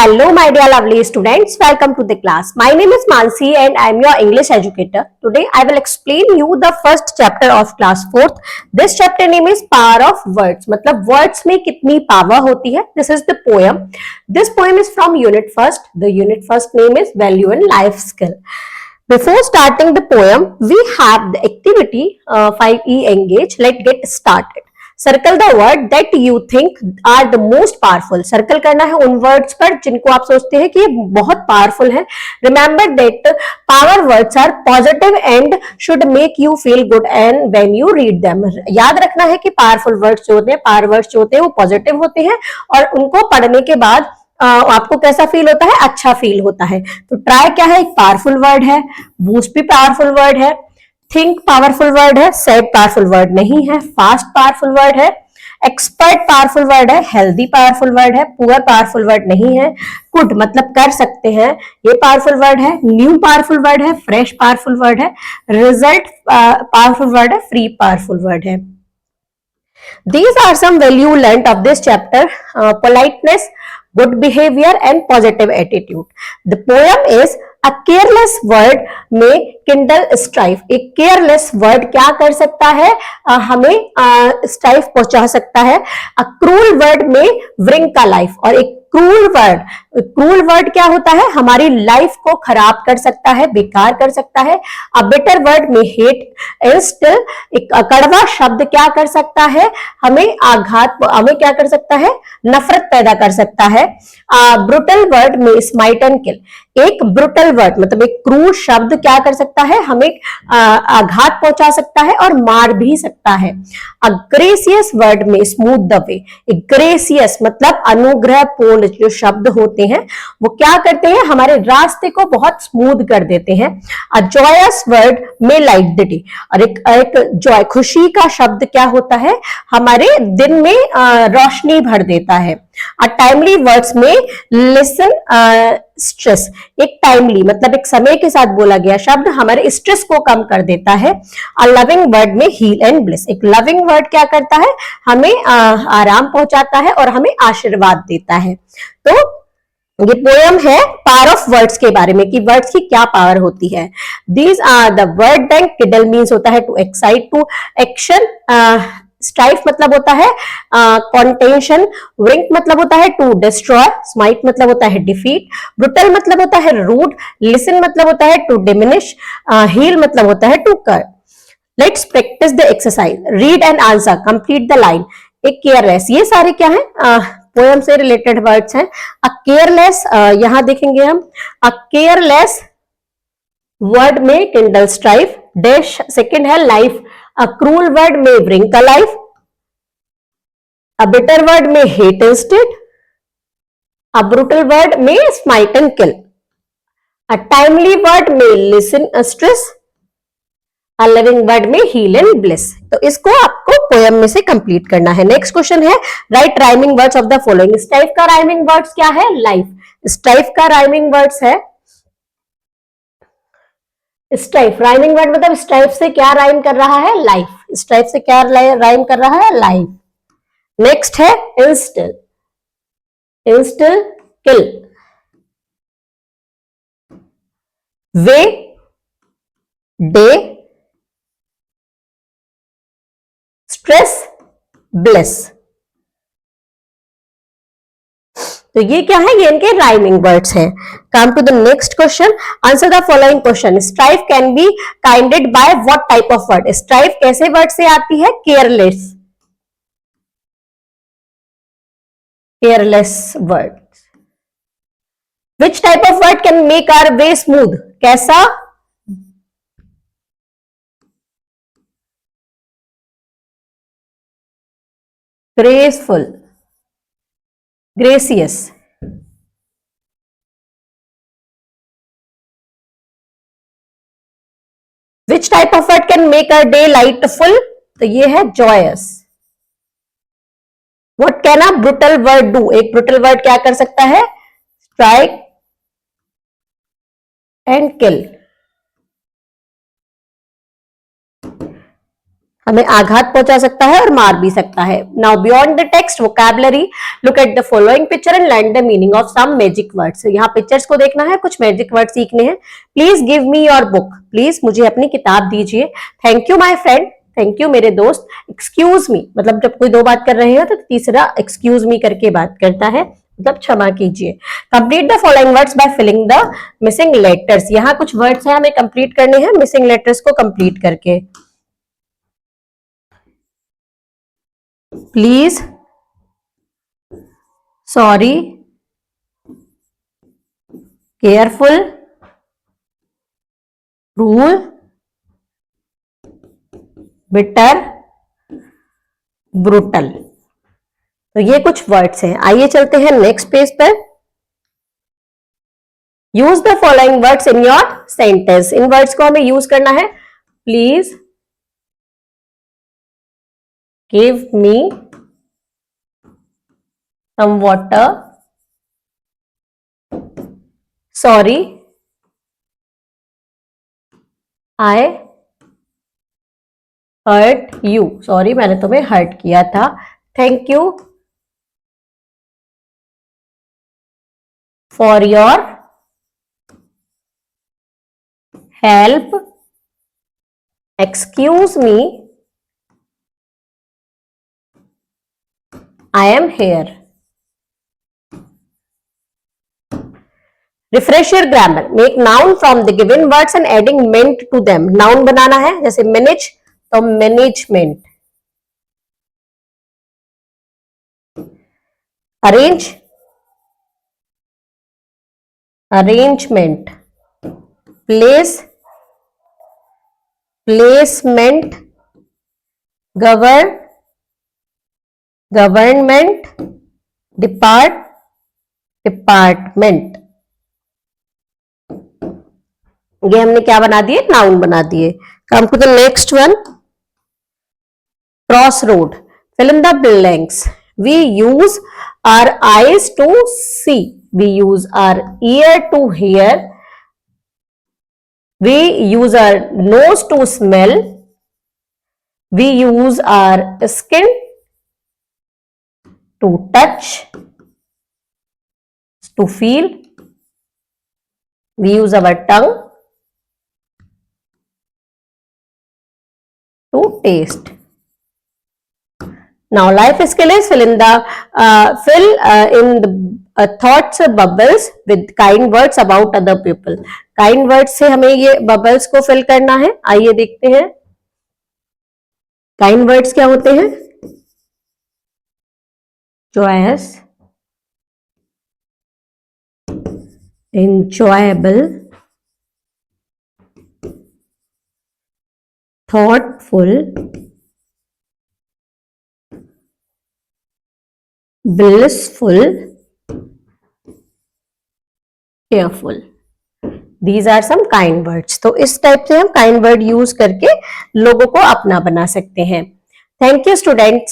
Hello, my dear lovely students. Welcome to the class. My name is Mansi and I am your English educator. Today, I will explain you the first chapter of class 4th. This chapter name is Power of Words. मतलब words में कितनी power होती है. This is the poem. This poem is from Unit 1st. The Unit 1st name is Value and Life Skill. Before starting the poem, we have the activity 5E engage. Let's get started. Circle the word that you think are the most powerful. Circle करना है उन words पर जिनको आप सोचते हैं कि ये बहुत पावरफुल है. Remember that power words are positive and should make you feel good and when you read them. याद रखना है कि पावरफुल वर्ड्स जो होते हैं, पावर वर्ड्स जो होते हैं वो पॉजिटिव होते हैं और उनको पढ़ने के बाद आपको कैसा फील होता है? अच्छा फील होता है. तो ट्राई क्या है? एक पावरफुल वर्ड है. बूस्ट भी पावरफुल वर्ड है. थिंक पावरफुल वर्ड है. सेड पावरफुल वर्ड नहीं है. फास्ट पावरफुल वर्ड है. एक्सपर्ट पावरफुल वर्ड है. हेल्दी पावरफुल वर्ड है. पुअर पावरफुल वर्ड नहीं है. कुड मतलब कर सकते हैं, ये पावरफुल वर्ड है. न्यू पावरफुल वर्ड है. फ्रेश पावरफुल वर्ड है. रिजल्ट पावरफुल वर्ड है. फ्री पावरफुल वर्ड है. These are some value learnt of this chapter: politeness, good behavior and positive attitude. The poem is a careless word may kindle strife. एक careless word क्या कर सकता है? हमें strife पहुंचा सकता है. A cruel word may wring a life. और एक क्रूल वर्ड क्या होता है? हमारी लाइफ को खराब कर सकता है, बेकार कर सकता है. अ bitter word may hate and still. एक कड़वा शब्द क्या कर सकता है? हमें क्या कर सकता है? नफरत पैदा कर सकता है. Brutal word may smite and किल. एक ब्रुटल वर्ड मतलब एक क्रूर शब्द क्या कर सकता है? हमें आघात पहुंचा सकता है और मार भी सकता है. अ ग्रेसियस वर्ड में स्मूथ द वे. एक ग्रेसियस मतलब अनुग्रह पूर्ण जो शब्द होते हैं वो क्या करते हैं? हमारे रास्ते को बहुत स्मूथ कर देते हैं. अ जॉयस वर्ड में लाइट द डे. और एक जॉय खुशी का शब्द क्या होता है? हमारे दिन में रोशनी भर देता है. अ टाइमली वर्ड्स में लिसन स्ट्रेस. एक टाइमली मतलब एक समय के साथ बोला गया शब्द हमारे स्ट्रेस को कम कर देता है. A loving word may heal and bless. एक लविंग वर्ड क्या करता है? हमें आराम पहुंचाता है और हमें आशीर्वाद देता है. तो ये पोयम है पावर ऑफ वर्ड्स के बारे में कि वर्ड्स की क्या पावर होती है. These are the word bank. Kindle means होता है to excite, to action. Strife मतलब होता है कॉन्टेंशन. विंक मतलब होता है टू डिस्ट्रॉय. स्माइट मतलब होता है डिफीट. ब्रुटल मतलब होता है रूड. लिसन मतलब होता है टू डिमिनिश. हील मतलब होता है टू कर. Let's practice the exercise. Read and answer. Complete the line. एक केयरलेस. ये सारे क्या है? पोएम से रिलेटेड वर्ड्स हैं. अ केयरलेस यहां देखेंगे हम. A careless word may kindle strife. Dash second है life. A cruel word may brink a life. A bitter word may hate instead. A brutal word may smite and kill. A timely word may lessen stress. A loving word may heal and bliss. तो इसको आपको poem में से complete करना है. Next question है write rhyming words of the following. Strife का rhyming words क्या है? लाइफ. स्ट्राइफ का राइमिंग वर्ड्स है स्ट्राइफ. राइमिंग वर्ड मतलब स्ट्राइफ से क्या राइम कर रहा है? लाइफ. स्ट्राइफ से क्या राइम कर रहा है? लाइफ. नेक्स्ट है instil. Instil kill. Way day stress bless. तो ये क्या है? ये इनके राइमिंग वर्ड्स हैं. Come to the next question. Answer the following question. Strife can be kindled by what type of word? Strife कैसे वर्ड से आती है? Careless. Careless word. Which type of word can make our way smooth? कैसा? Graceful. Gracious. Which type of word can make a day लाइटफुल? तो ये है joyous. What can a brutal word do? एक brutal word क्या कर सकता है? Strike and kill. हमें आघात पहुंचा सकता है और मार भी सकता है। Now beyond the text vocabulary, look at the following picture and learn the meaning of some magic words. यहाँ पिक्चर्स को देखना है, कुछ मैजिक वर्ड सीखने हैं। Please give me your book, please मुझे अपनी किताब दीजिए। Thank you my friend, thank you मेरे दोस्त। एक्सक्यूज मी, मतलब जब कोई दो बात कर रहे हो तो तीसरा एक्सक्यूज मी करके बात करता है, मतलब क्षमा कीजिए। Complete the following words by filling the missing letters. यहाँ कुछ वर्ड्स हैं हमें कंप्लीट करने हैं मिसिंग लेटर्स को कंप्लीट करके। Please, sorry, careful, rule, bitter, brutal. तो ये कुछ वर्ड्स हैं। आइए चलते हैं नेक्स्ट पेज पर। Use the following words in your sentence. इन वर्ड्स को हमें यूज करना है। Please give me some water, sorry I hurt you, sorry मैंने तुम्हें हर्ट किया था। Thank you for your help, excuse me, I am here. Refresh your grammar, make noun from the given words and adding ment to them. Noun बनाना है, जैसे manage तो management, arrange arrangement, place placement, govern government, depart department. ये हमने क्या बना दिए, noun बना दिए। Come to the next one, cross road, fill in the blanks. We use our eyes to see, we use our ear to hear, we use our nose to smell, we use our skin to touch, to feel, we use our tongue to taste. Now life skill is fill in the thoughts bubbles with kind words about other people. Kind words से हमें ये bubbles को fill करना है। आइए देखते हैं kind words क्या होते हैं। joyous, enjoyable, thoughtful, blissful, careful. These are some kind words. तो इस टाइप से हम kind word यूज करके लोगों को अपना बना सकते हैं। Thank you students.